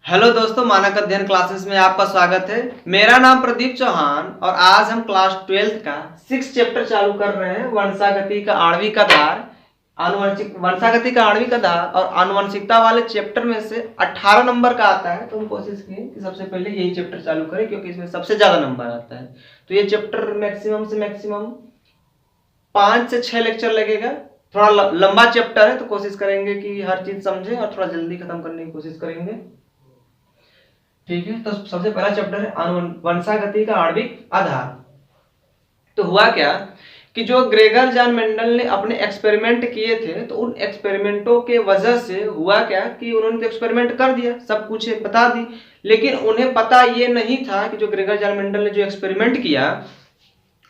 Hello दोस्तों, मानक अध्ययन क्लासेस में आपका स्वागत है। मेरा नाम प्रदीप चौहान और आज हम क्लास 12th का 6 चैप्टर चालू कर रहे हैं। वंशागति का आणविक आधार, वंशागति का आणविक आधार और आनुवंशिकता वाले चैप्टर में से 18 नंबर का आता है। तो हम कोशिश किए कि सबसे पहले यही चैप्टर चालू करें क्योंकि इसमें सबसे ज्यादा नंबर आता है। तो ये चैप्टर मैक्सिमम से मैक्सिमम 5 से 6 लेक्चर लगेगा। थोड़ा लंबा चैप्टर है तो कोशिश करेंगे कि हर चीज समझे और थोड़ा जल्दी खत्म करने की कोशिश करेंगे। ठीक है, तो सबसे पहला चैप्टर है वंशागति का आणविक आधार। तो हुआ क्या कि जो ग्रेगर जॉन मेंडल ने अपने एक्सपेरिमेंट किए थे, तो उन एक्सपेरिमेंटों के वजह से हुआ क्या कि उन्होंने तो एक्सपेरिमेंट कर दिया, सब कुछ बता दी, लेकिन उन्हें पता ये नहीं था कि जो ग्रेगर जॉन मेंडल ने जो एक्सपेरिमेंट किया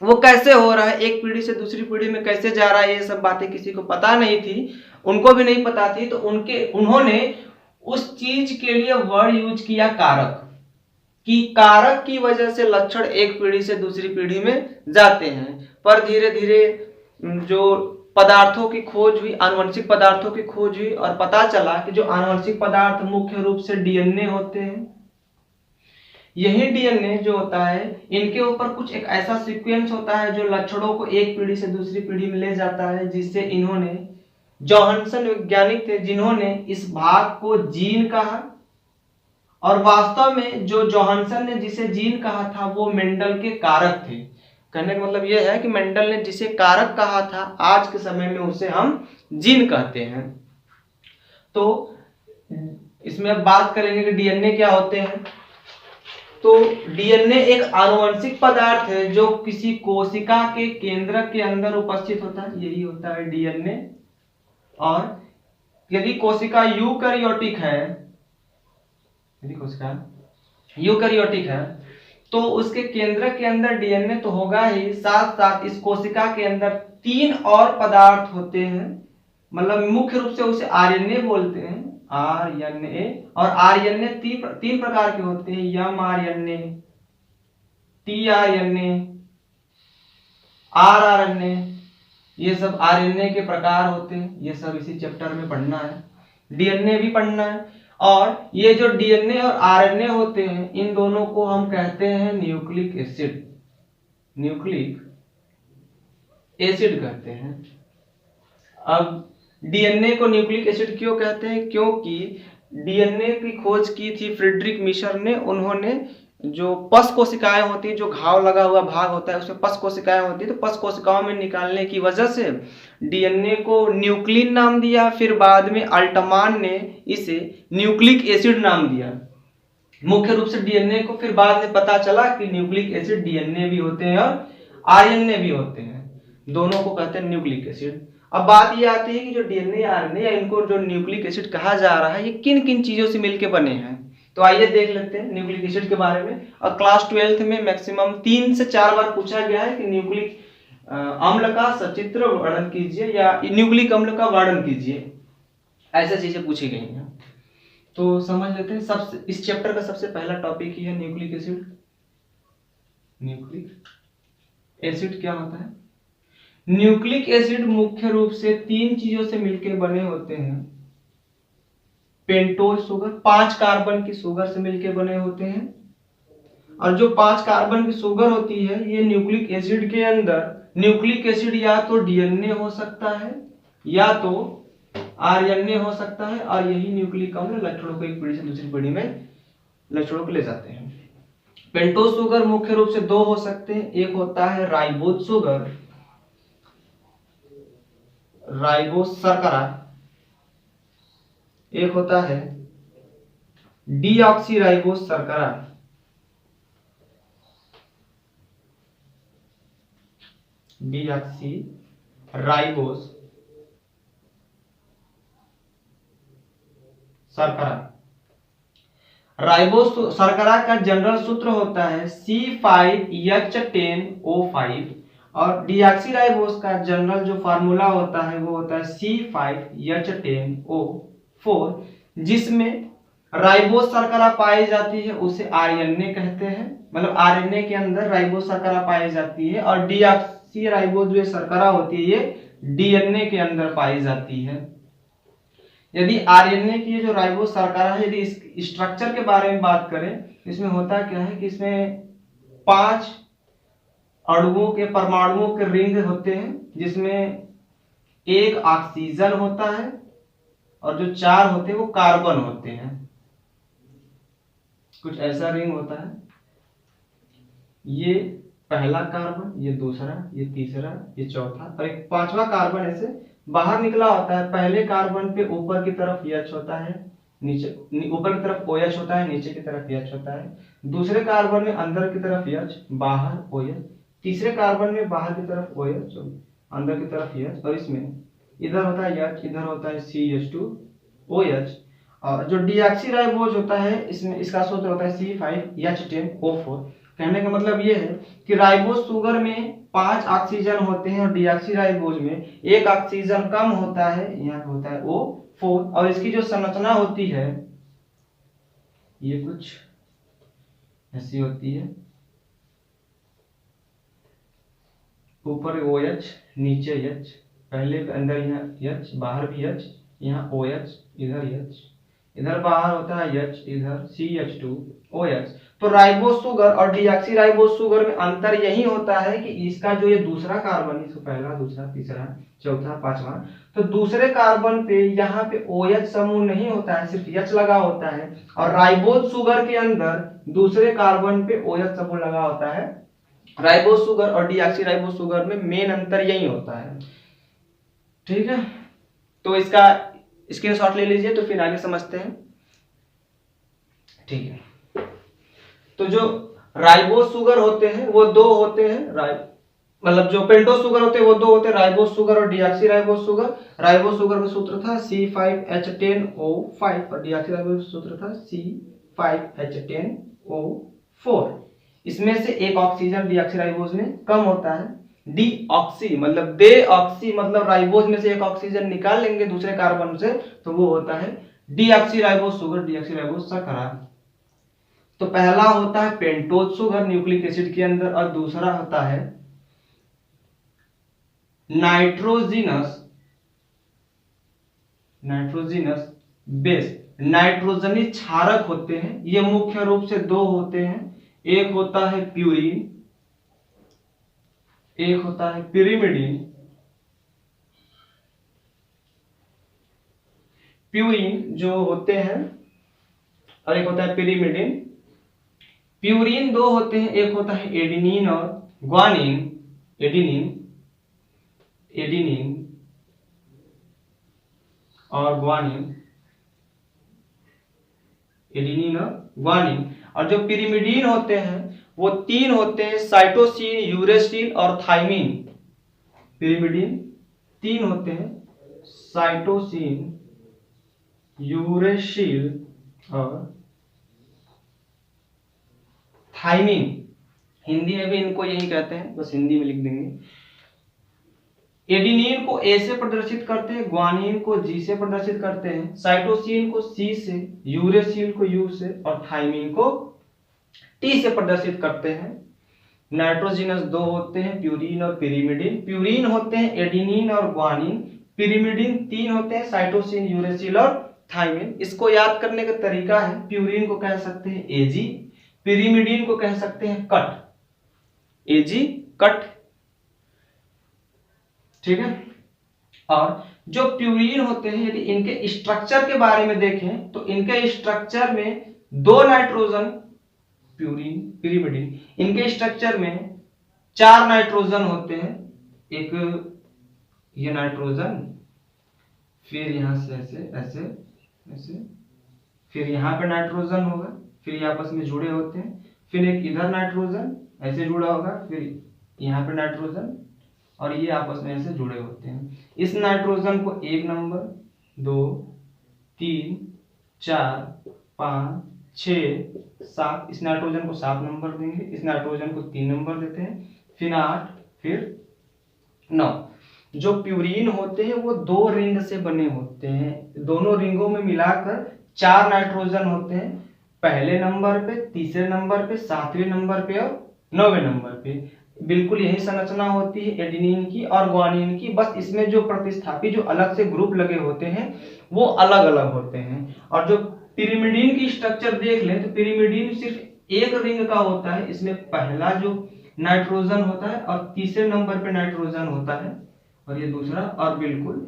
वो कैसे हो रहा है, एक पीढ़ी से दूसरी पीढ़ी में कैसे जा रहा है। ये सब बातें किसी को पता नहीं थी, उनको भी नहीं पता थी। तो उन्होंने उस चीज के लिए वर्ड यूज किया कारक, कि कारक की वजह से लक्षण एक पीढ़ी से दूसरी पीढ़ी में जाते हैं। पर धीरे धीरे जो पदार्थों की खोज हुई, आनुवंशिक पदार्थों की खोज हुई और पता चला कि जो आनुवंशिक पदार्थ मुख्य रूप से डीएनए होते हैं। यही डीएनए जो होता है, इनके ऊपर कुछ एक ऐसा सीक्वेंस होता है जो लक्षणों को एक पीढ़ी से दूसरी पीढ़ी में ले जाता है, जिससे इन्होंने, जोहानसन वैज्ञानिक थे जिन्होंने इस भाग को जीन कहा। और वास्तव में जो जोहानसन ने जिसे जीन कहा था वो मेंडल के कारक थे। कहने का मतलब यह है कि मेंडल ने जिसे कारक कहा था, आज के समय में उसे हम जीन कहते हैं। तो इसमें अब बात करेंगे कि डीएनए क्या होते हैं। तो डीएनए एक आनुवंशिक पदार्थ है जो किसी कोशिका के केंद्र के अंदर उपस्थित होता है, यही होता है डीएनए। और यदि कोशिका यूकैरियोटिक है, यदि कोशिका यूकैरियोटिक है तो उसके केंद्र के अंदर डीएनए तो होगा ही, साथ साथ इस कोशिका के अंदर 3 और पदार्थ होते हैं। मतलब मुख्य रूप से उसे आरएनए बोलते हैं, आरएनए। और आरएनए 3 प्रकार के होते हैं, एमआरएनए, टीआरएनए, आरआरएनए। ये सब आरएनए के प्रकार होते हैं। ये सब इसी चैप्टर में पढ़ना है, डीएनए भी पढ़ना है। और ये जो डीएनए और आरएनए होते हैं, इन दोनों को हम कहते हैं न्यूक्लिक एसिड, न्यूक्लिक एसिड कहते हैं। अब डीएनए को न्यूक्लिक एसिड क्यों कहते हैं? क्योंकि डीएनए की खोज की थी फ्रेडरिक मिशर ने। उन्होंने जो पस कोशिकाएं होती है, जो घाव लगा हुआ भाग होता है उसमें पस कोशिकाएं होती है, तो पस कोशिकाओं में निकालने की वजह से डीएनए को न्यूक्लिन नाम दिया। फिर बाद में अल्टमान ने इसे न्यूक्लिक एसिड नाम दिया। मुख्य रूप से डीएनए को फिर बाद में पता चला कि न्यूक्लिक एसिड डीएनए भी होते हैं और आरएनए भी होते हैं, दोनों को कहते हैं न्यूक्लिक एसिड। अब बात ये आती है कि जो डीएनए आरएनए या इनको जो न्यूक्लिक एसिड कहा जा रहा है, ये किन किन चीजों से मिलकर बने हैं। तो आइए देख लेते हैं न्यूक्लिक एसिड के बारे में। और क्लास 12th में मैक्सिमम 3 से 4 बार पूछा गया है कि न्यूक्लिक अम्ल का सचित्र वर्णन कीजिए या न्यूक्लिक अम्ल का वर्णन कीजिए, ऐसे चीजें पूछी गई हैं। तो समझ लेते हैं। सबसे इस चैप्टर का सबसे पहला टॉपिक ही है न्यूक्लिक एसिड। न्यूक्लिक एसिड क्या होता है? न्यूक्लिक एसिड मुख्य रूप से 3 चीजों से मिलकर बने होते हैं। पेंटोज शुगर, 5 कार्बन की शुगर से मिलकर बने होते हैं। और जो 5 कार्बन की शुगर होती है, ये न्यूक्लिक एसिड के अंदर, न्यूक्लिक एसिड या तो डीएनए हो सकता है या तो आरएनए हो सकता है। और यही न्यूक्लिक अम्ल लक्षणों को एक पीढ़ी से दूसरी पीढ़ी में लक्षणों को ले जाते हैं। पेंटोज शुगर मुख्य रूप से 2 हो सकते हैं। एक होता है राइबोज शुगर, राइबोज शर्करा। एक होता है डीऑक्सीराइबोज शर्करा। डीऑक्सीराइबोज शर्करा। राइबोज शर्करा का जनरल सूत्र होता है C5H10O5 और डीऑक्सीराइबोज का जनरल जो फार्मूला होता है वो होता है C5H10O4। जिसमें राइबोज शर्करा पाई जाती है उसे आरएनए कहते हैं, मतलब आरएनए के अंदर राइबोज शर्करा पाई जाती है। और डीऑक्सीराइबोज जो शर्करा होती है ये डीएनए के अंदर पाई जाती है। यदि आरएनए की जो राइबोस शर्करा है, यदि इस स्ट्रक्चर के बारे में बात करें, इसमें होता क्या है कि इसमें 5 अणुओं के परमाणुओं के रिंग होते हैं, जिसमें एक ऑक्सीजन होता है और जो 4 होते हैं वो कार्बन होते हैं। कुछ ऐसा रिंग होता है, ये पहला कार्बन, ये दूसरा, ये तीसरा, ये चौथा और एक 5वां कार्बन ऐसे बाहर निकला होता है। पहले कार्बन पे ऊपर की तरफ H होता है, नीचे ऊपर की तरफ OH होता है, नीचे की तरफ H होता है। दूसरे कार्बन में अंदर की तरफ H, बाहर OH। तीसरे कार्बन में बाहर की तरफ OH, अंदर की तरफ H। और इसमें इधर होता है H, इधर होता है CH2OH। और जो डीऑक्सीराइबोज होता है, इसमें इसका सूत्र होता है C5H10O4। कहने का मतलब ये है कि राइबोज शुगर में 5 ऑक्सीजन होते हैं और डीऑक्सीराइबोज में एक ऑक्सीजन कम होता है, यहाँ होता है O4। और इसकी जो संरचना होती है ये कुछ ऐसी होती है, ऊपर OH, नीचे H, पहले अंदर यहाँ H, बाहर भी H, यहाँ OH, इधर H, इधर बाहर होता है H, इधर CH2OH। तो राइबोज शुगर और डीऑक्सीराइबोज शुगर में अंतर यही होता है कि इसका जो ये दूसरा कार्बन, इसको पहला, दूसरा, तीसरा, चौथा, 5वां, तो दूसरे कार्बन पे यहाँ पे OH समूह नहीं होता है, सिर्फ H लगा होता है। और राइबोज शुगर के अंदर दूसरे कार्बन पे OH समूह लगा होता है। राइबोज शुगर और डीऑक्सीराइबोज शुगर में मेन अंतर यही होता है। ठीक है, तो इसका स्क्रीनशॉट ले लीजिए, तो फिर आगे समझते हैं। ठीक है, तो जो राइबोज शुगर होते हैं वो 2 होते हैं, मतलब जो पेंटोज शुगर होते हैं वो 2 होते हैं, राइबोज शुगर और डीऑक्सीराइबोज शुगर। राइबोज शुगर का सूत्र था C5H10O5 और डीऑक्सीराइबोज का सूत्र था C5H10O4। इसमें से एक ऑक्सीजन डीऑक्सीराइबोज में कम होता है। डीऑक्सी मतलब देऑक्सी, मतलब राइबोज में से एक ऑक्सीजन निकाल लेंगे दूसरे कार्बन से, तो वो होता है डीऑक्सीराइबोज शुगर, डीऑक्सीराइबोज शर्करा। तो पहला होता है पेंटोज शुगर न्यूक्लिक एसिड के अंदर, और दूसरा होता है नाइट्रोजिनस बेस। नाइट्रोजनी क्षारक होते हैं, ये मुख्य रूप से 2 होते हैं, एक होता है प्यूरिन, एक होता है पिरिमिडीन। प्यूरिन जो होते हैं और एक होता है पिरिमिडीन। प्यूरिन 2 होते हैं, एक होता है एडिनिन और ग्वानिन। एडिनिन और ग्वानिन, एडिनिन और ग्वानिन। और जो पिरिमिडीन होते हैं वो 3 होते हैं, साइटोसिन, यूरेसिल और थाइमिन। पिरिमिडीन 3 होते हैं, साइटोसिन, यूरेसिल और थाइमिन। हिंदी में भी इनको यही कहते हैं, बस हिंदी में लिख देंगे। एडिनिन को A से प्रदर्शित करते हैं, ग्वानिन को G से प्रदर्शित करते हैं, साइटोसिन को C से, यूरेसिल को U से और थाइमिन को T से प्रदर्शित करते हैं। नाइट्रोजिनस 2 होते हैं, प्यूरिन और पिरिमिडीन। प्यूरिन होते हैं एडिनिन और ग्वानिन, पिरिमिडीन 3 होते हैं, साइटोसिन, यूरेसिल और थाइमिन। इसको याद करने का तरीका है, प्यूरिन को कह सकते हैं AG, पिरिमिडीन को कह सकते हैं कट, AG कट। ठीक है, और जो प्यूरिन होते हैं, यदि इनके स्ट्रक्चर के बारे में देखें तो इनके स्ट्रक्चर में 2 नाइट्रोजन, प्यूरिन, पिरिमिडीन, इनके स्ट्रक्चर में 4 नाइट्रोजन होते हैं। एक ये नाइट्रोजन, फिर यहां से ऐसे ऐसे ऐसे, फिर यहाँ पे नाइट्रोजन होगा, फिर ये आपस में जुड़े होते हैं, फिर एक इधर नाइट्रोजन ऐसे जुड़ा होगा, फिर यहाँ पे नाइट्रोजन, और ये आपस में ऐसे जुड़े होते हैं। इस नाइट्रोजन को 1 नंबर, 2, 3, 4, 5, 6, 7, इस नाइट्रोजन को 7 नंबर देंगे, इस नाइट्रोजन को 3 नंबर देते हैं, फिर 8, फिर 9। जो प्यूरिन होते हैं वो 2 रिंग से बने होते हैं, दोनों रिंगों में मिलाकर 4 नाइट्रोजन होते हैं, पहले नंबर पे, तीसरे नंबर पे, 7वें नंबर पे और 9वें नंबर पे। बिल्कुल यही संरचना होती है एडेनिन की और ग्वानिन की, बस इसमें जो प्रतिस्थापी जो अलग से ग्रुप लगे होते हैं वो अलग अलग होते हैं। और जो पिरिमिडीन की स्ट्रक्चर देख लें तो पिरिमिडीन सिर्फ एक रिंग का होता है, इसमें पहला जो नाइट्रोजन होता है और तीसरे नंबर पे नाइट्रोजन होता है और ये दूसरा, और बिल्कुल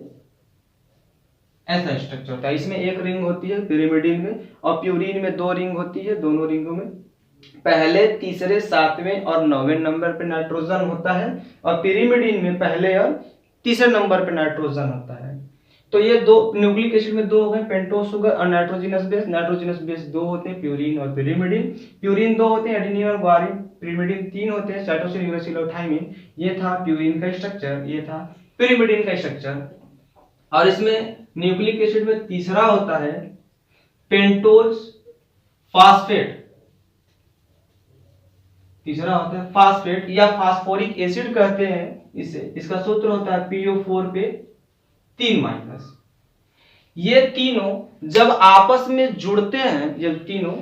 ऐसा स्ट्रक्चर होता है। इसमें एक रिंग होती है पिरिमिडीन में और प्यूरिन में दो रिंग होती है, दोनों रिंगों में पहले तीसरे सातवें और नौवें नंबर पे नाइट्रोजन होता है और पिरिमिडीन में पहले और तीसरे नंबर पे नाइट्रोजन होता है। तो ये दो न्यूक्लिक एसिड में दो हो गए, पेंटोस शुगर और नाइट्रोजनस बेस। नाइट्रोजनस बेस दो होते हैं, प्यूरिन और पिरिमिडीन। प्यूरिन दो होते हैं, एडेनिन और ग्वानिन। पिरिमिडीन तीन होते हैं, साइटोसिन, यूरेसिल और थाइमिन। ये था प्यूरिन का स्ट्रक्चर, ये था पिरिमिडीन का स्ट्रक्चर। और इसमें न्यूक्लिक एसिड में तीसरा होता है पेंटोज फास्फेट। तीसरा होता है फास्फेट या फास्फोरिक एसिड कहते हैं इसे। इसका सूत्र होता है PO4 पे 3 माइनस। ये तीनों जब आपस में जुड़ते हैं, ये तीनों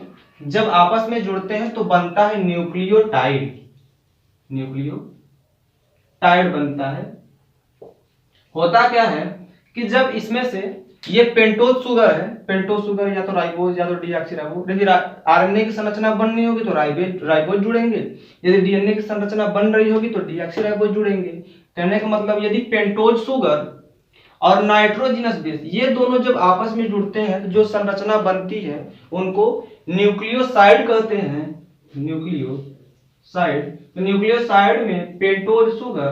जब आपस में जुड़ते हैं तो बनता है न्यूक्लियोटाइड। न्यूक्लियोटाइड बनता है। होता क्या है कि जब इसमें से ये पेंटोज शुगर है, पेंटोज शुगर या तो राइबोज या तो डीऑक्सीराइबोज। यदि आरएनए की संरचना बननी होगी तो राइबोज जुड़ेंगे, यदि डीएनए की संरचना बन रही होगी तो डीऑक्सीराइबोज जुड़ेंगे। कहने का मतलब यदि पेंटोज शुगर और नाइट्रोजनस बेस ये दोनों जब आपस में जुड़ते हैं तो जो संरचना बनती है उनको न्यूक्लियोसाइड कहते हैं। न्यूक्लियोसाइड। तो न्यूक्लियोसाइड में pentose sugar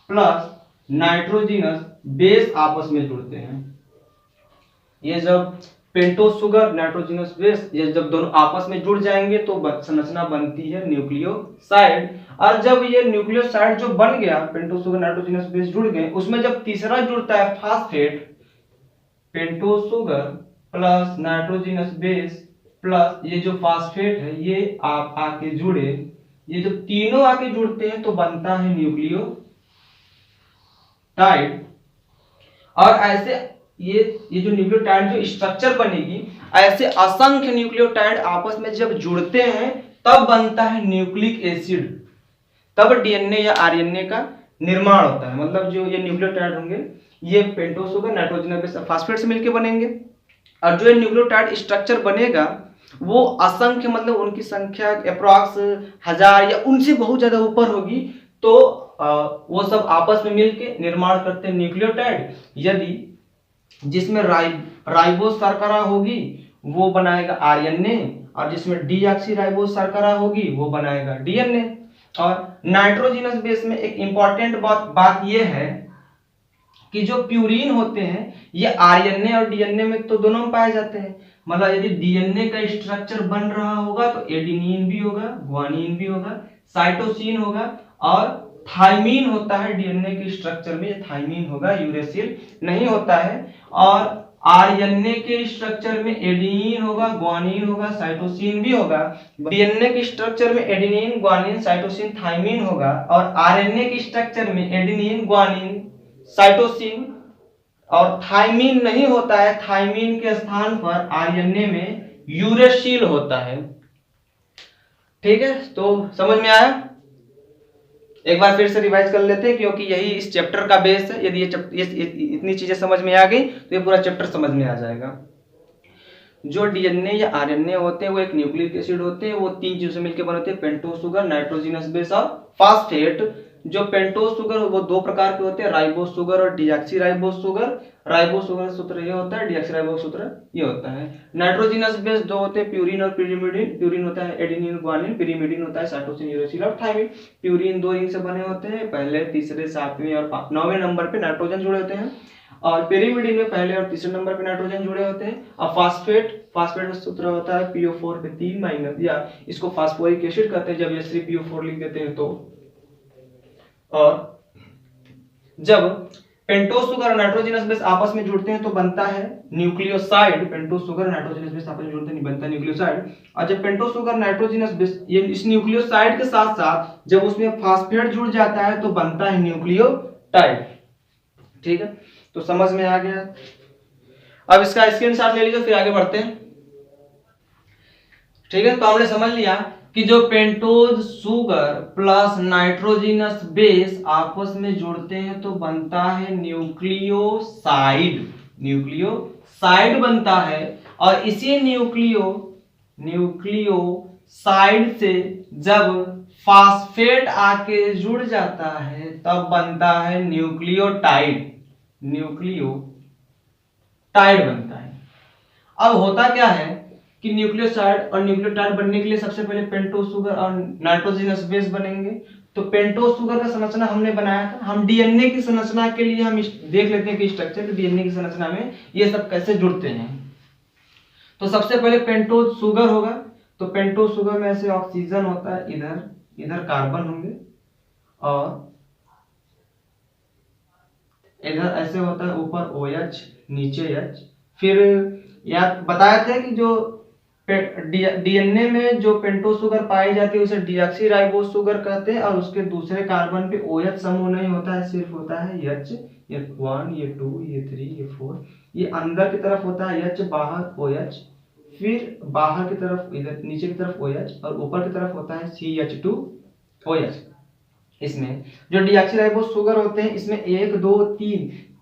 plus nitrogenous base आपस में जुड़ते हैं। ये जब पेंटोज शुगर नाइट्रोजनस बेस ये जब दोनों आपस में जुड़ जाएंगे तो संरचना बनती है न्यूक्लियोसाइड। और जब ये न्यूक्लियोसाइड जो बन गया, पेंटोज शुगर नाइट्रोजनस बेस जुड़ गए, उसमें जब तीसरा जुड़ता है phosphate, pentose sugar plus nitrogenous base plus ये जो फास्फेट है ये आप आके जुड़े, ये जब तीनों आके जुड़ते हैं तो बनता है न्यूक्लियोटाइड। और ऐसे ये जो न्यूक्लियोटाइड जो स्ट्रक्चर बनेगी, ऐसे असंख्य न्यूक्लियोटाइड आपस में जब जुड़ते हैं तब बनता है न्यूक्लिक एसिड। तब डीएनए या आरएनए का निर्माण होता है। मतलब जो ये न्यूक्लियोटाइड होंगे ये pentose sugar nitrogenous base phosphate से मिलकर बनेंगे। और जो ये न्यूक्लियोटाइड स्ट्रक्चर बनेगा वो असंख्य, मतलब उनकी संख्या अप्रॉक्स 1000 या उनसे बहुत ज्यादा ऊपर होगी। तो वो सब आपस में मिलके निर्माण करते हैं न्यूक्लियोटाइड। यदि जिसमें राइबोज शर्करा होगी वो बनाएगा आरएनए और जिसमें डीऑक्सीराइबोज शर्करा होगी वो बनाएगा डीएनए। और नाइट्रोजनस बेस में एक इंपॉर्टेंट बात यह है कि जो प्यूरिन होते हैं ये आरएनए और डीएनए में तो दोनों में पाए जाते हैं। मतलब यदि डीएनए का स्ट्रक्चर बन रहा होगा तो एडेनिन भी होगा, ग्वानिन भी होगा, साइटोसिन होगा और थाइमिन होता है डीएनए के स्ट्रक्चर में, थाइमिन होगा, यूरेसिल नहीं होता है। और आरएनए के स्ट्रक्चर में एडेनिन होगा, ग्वानिन होगा, साइटोसिन भी होगा। डीएनए के स्ट्रक्चर में एडेनिन, ग्वानिन, साइटोसिन, थाइमिन होगा। और आरएनए के स्ट्रक्चर में एडेनिन, ग्वानिन, साइटोसिन और थाइमिन नहीं होता है। थाइमिन के स्थान पर आरएनए में यूरेसिल होता है। ठीक है, तो समझ में आया? एक बार फिर से रिवाइज कर लेते हैं क्योंकि यही इस चैप्टर का बेस है। यदि ये इतनी चीजें समझ में आ गई तो ये पूरा चैप्टर समझ में आ जाएगा। जो डीएनए या आरएनए होते हैं वो एक न्यूक्लिक एसिड होते हैं। वो तीन चीजों से मिलकर बनते हैं, पेंटोज शुगर, नाइट्रोजनस बेस और फास्फेट। जो पेंटोज शुगर वो दो प्रकार के होते हैं, राइबोज शुगर और डीऑक्सीराइबोज शुगर। राइबोज शुगर सूत्र ये होता है, डीऑक्सीराइबोज सूत्र ये होता है। नाइट्रोजनस बेस दो होते हैं, प्यूरिन और पिरिमिडिन। प्यूरिन होता है एडेनिन, ग्वानिन, पिरिमिडिन होता है साइटोसिन, यूरेसिल और थाइमिन। प्यूरिन दो रिंग से बने होते हैं, पहले, तीसरे, सातवें और नौवें नंबर पे नाइट्रोजन जुड़े होते हैं। और पिरिमिडिन में पहले और तीसरे नंबर पे नाइट्रोजन जुड़े होते हैं। और फास्फेट का सूत्र होता है PO4 पे 3 माइनस, या इसको फास्फोरिक एसिड कहते हैं जब ये सिर्फ PO4 लिख देते हैं तो। और जब पेंटोज शुगर और नाइट्रोजनस बेस आपस में जुड़ते हैं तो बनता है न्यूक्लियोसाइड। पेंटोज शुगर और नाइट्रोजनस बेस आपस में जुड़ते नहीं, बनता है न्यूक्लियोसाइड। और जब पेंटोज शुगर नाइट्रोजनस बेस ये इस न्यूक्लियोसाइड के साथ साथ जब उसमें फास्फेट जुड़ जाता है तो बनता है न्यूक्लियोटाइड। ठीक है, तो समझ में आ गया। अब इसका स्क्रीनशॉट ले लीजिए, फिर आगे बढ़ते हैं। ठीक है, तो हमने समझ लिया कि कि जो pentose sugar plus nitrogenous base आपस में जुड़ते हैं तो बनता है न्यूक्लियोसाइड। न्यूक्लियोसाइड बनता है और इसी न्यूक्लियोसाइड से जब फास्फेट आके जुड़ जाता है तब बनता है न्यूक्लियोटाइड बनता है। अब होता क्या है कि न्यूक्लियोसाइड और न्यूक्लियोटाइड बनने के लिए सबसे पहले पेंटोज शुगर और नाइट्रोजिनस बेस बनेंगे। तो पेंटोज शुगर का संरचना हमने बनाया था। हम डीएनए की संरचना के लिए हम देख लेते हैं कि स्ट्रक्चर डीएनए की संरचना में ये सब कैसे जुड़ते हैं। तो सबसे पहले पेंटोज शुगर होगा। तो पेंटोज शुगर में ऐसे ऑक्सीजन होता है, इधर कार्बन होंगे और इधर ऐसे होता है ऊपर OH नीचे H। फिर याद बताया था कि जो डीएनए में जो पेंटोज शुगर पाई जाती है उसे डीऑक्सीराइबोज शुगर कहते हैं और उसके दूसरे कार्बन पे OH समूह नहीं होता है, सिर्फ होता है H। ये 1 ये 2 ये 3 ये 4। ये अंदर की तरफ होता है H, बाहर OH, फिर बाहर की तरफ इधर नीचे की तरफ OH और ऊपर की तरफ होता है CH2OH। इसमें जो डीऑक्सीराइबोज शुगर होते हैं इसमें 1 2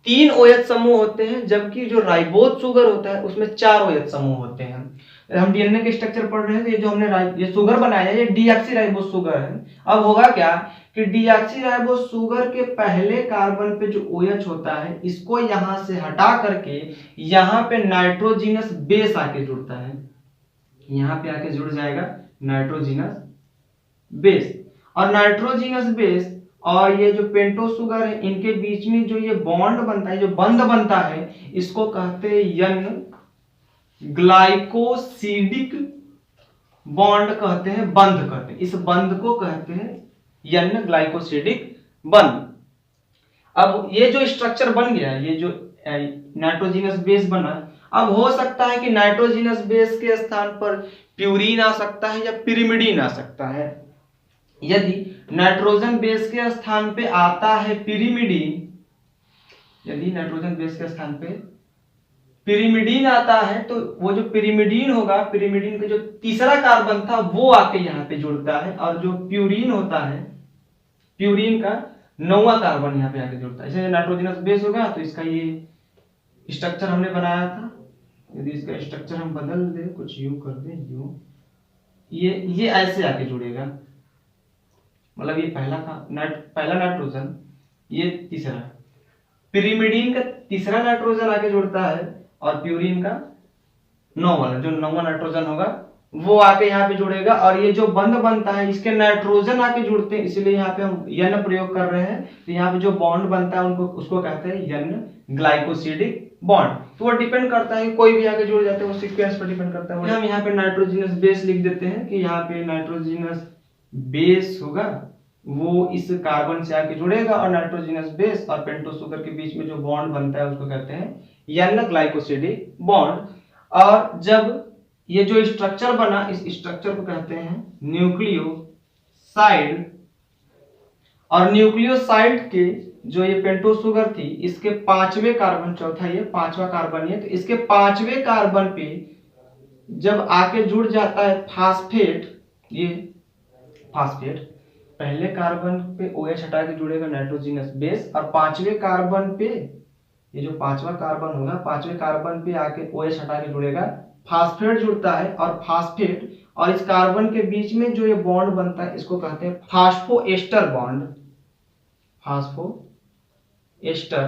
3 OH समूह होते हैं, जबकि जो राइबोज शुगर होता है उसमें 4 OH समूह होते हैं। हम डीएनए के स्ट्रक्चर पढ़ रहे हैं। ये जो हमने ये शुगर बनाया है ये डीऑक्सीराइबोज शुगर है। अब होगा क्या कि डीऑक्सीराइबोज शुगर के पहले कार्बन पे जो OH होता है इसको यहां से हटा करके यहां पे नाइट्रोजिनस बेस आके जुड़ता है। यहां पे आके जुड़ जाएगा नाइट्रोजिनस बेस। और नाइट्रोजिनस बेस और ये जो पेंटोज शुगर है इनके बीच में जो ये बॉन्ड बनता है, जो बंध बनता है, इसको कहते हैं यन ग्लाइकोसिडिक बॉन्ड कहते हैं, बंध कहते हैं। इस बंध को कहते हैं यन ग्लाइकोसिडिक बंध। अब ये जो स्ट्रक्चर बन गया, ये जो नाइट्रोजिनस बेस बना, अब हो सकता है कि नाइट्रोजिनस बेस के स्थान पर प्यूरीन आ सकता है या पिरिमिडीन आ सकता है। यदि नाइट्रोजन बेस के स्थान पे आता है पिरिमिडीन, यदि नाइट्रोजन बेस के स्थान पे पिरिमिडीन आता है तो वो जो पिरिमिडीन होगा, पिरिमिडीन का जो तीसरा कार्बन था वो आके यहाँ पे जुड़ता है और जो प्यूरीन होता है, प्यूरीन का 9वां कार्बन यहाँ पे आके जुड़ता है। इसे नाइट्रोजनस बेस होगा तो इसका ये स्ट्रक्चर हमने बनाया था। यदि इसका स्ट्रक्चर हम बदल दे, कुछ यूं कर दे, यूं, ये ऐसे आके जुड़ेगा। मतलब ये पहला नाइट्रोजन, ये तीसरा, पिरिमिडीन का तीसरा नाइट्रोजन आके जुड़ता है और प्यूरीन का 9वां नाइट्रोजन होगा वो आके यहाँ पे जुड़ेगा। और ये जो बंध बनता है इसके नाइट्रोजन आके जुड़ते हैं, इसलिए यहाँ पे हम यन प्रयोग कर रहे हैं। तो यहाँ पे जो बॉन्ड बनता है उसको कहते हैं यन ग्लाइकोसिडिक बॉन्ड। तो वो डिपेंड करता है, कोई भी आके जुड़ जाते हैं, वो सीक्वेंस पर डिपेंड करता है। हम यहाँ पे नाइट्रोजिनस बेस लिख देते हैं कि यहाँ पे नाइट्रोजिनस बेस होगा वो इस कार्बन से आके जुड़ेगा और नाइट्रोजिनस बेस और पेंटोज शुगर के बीच में जो बॉन्ड बनता है उसको कहते हैं यन ग्लाइकोसिडिक बॉन्ड। और जब ये जो स्ट्रक्चर बना, इस स्ट्रक्चर को कहते हैं न्यूक्लियोसाइड। और न्यूक्लियोसाइड के जो ये पेंटोज शुगर थी इसके 5वें कार्बन, चौथा ये 5वां कार्बन है, तो इसके 5वें कार्बन पे जब आके जुड़ जाता है फास्फेट, ये फास्फेट पहले कार्बन पे OH हटा के जुड़ेगा नाइट्रोजिनस बेस और 5वें कार्बन पे, ये जो 5वां कार्बन होगा, 5वें कार्बन पे आके OH हटा के जुड़ेगा, फास्फेट जुड़ता है। और फास्फेट और इस कार्बन के बीच में जो ये बॉन्ड बनता है इसको कहते हैं फास्फोएस्टर बॉन्ड, फास्फोएस्टर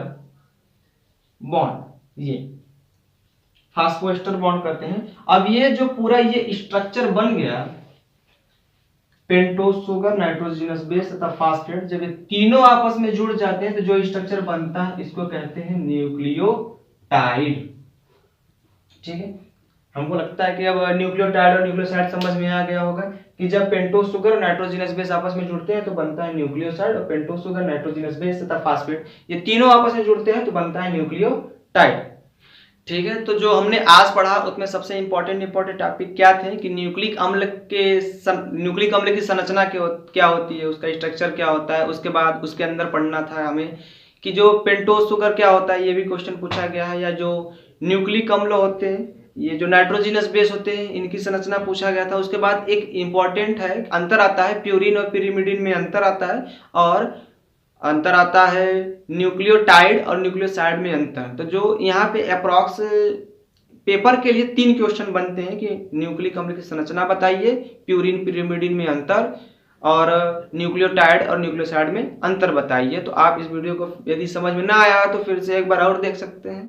बॉन्ड, ये फास्फोएस्टर बॉन्ड कहते हैं। अब ये जो पूरा ये स्ट्रक्चर बन गया, पेंटोज शुगर, नाइट्रोजिनस बेस तथा फास्फेट, जब ये तीनों आपस में जुड़ जाते हैं तो जो स्ट्रक्चर बनता है इसको कहते हैं न्यूक्लियोटाइड। ठीक है, हमको लगता है कि अब न्यूक्लियोटाइड और न्यूक्लियोसाइड समझ में आ गया होगा कि जब पेंटोज शुगर और नाइट्रोजिनस बेस आपस में जुड़ते हैं तो बनता है न्यूक्लियोसाइड, और पेंटोज शुगर, नाइट्रोजिनस बेस तथा फास्फेट ये तीनों आपस में जुड़ते हैं तो बनता है न्यूक्लियोटाइड। ठीक है, तो जो हमने आज पढ़ा उसमें सबसे इंपॉर्टेंट टॉपिक क्या थे कि न्यूक्लिक अम्ल की संरचना क्या होती है, उसका स्ट्रक्चर क्या होता है। उसके बाद उसके अंदर पढ़ना था हमें कि जो पेंटोज शुगर क्या होता है, ये भी क्वेश्चन पूछा गया है, या जो न्यूक्लिक अम्ल होते हैं ये जो नाइट्रोजिनस बेस होते हैं इनकी संरचना पूछा गया था। उसके बाद एक इम्पॉर्टेंट है, अंतर आता है प्यूरिन और पिरिमिडिन में अंतर आता है, और अंतर आता है न्यूक्लियोटाइड और न्यूक्लियोसाइड में अंतर। तो जो यहाँ पे अप्रॉक्स पेपर के लिए 3 क्वेश्चन बनते हैं कि न्यूक्लिक अम्ल की संरचना बताइए, प्यूरिन पिरिमिडिन में अंतर, और न्यूक्लियोटाइड और न्यूक्लियोसाइड में अंतर बताइए। तो आप इस वीडियो को यदि समझ में ना आया तो फिर से एक बार और देख सकते हैं।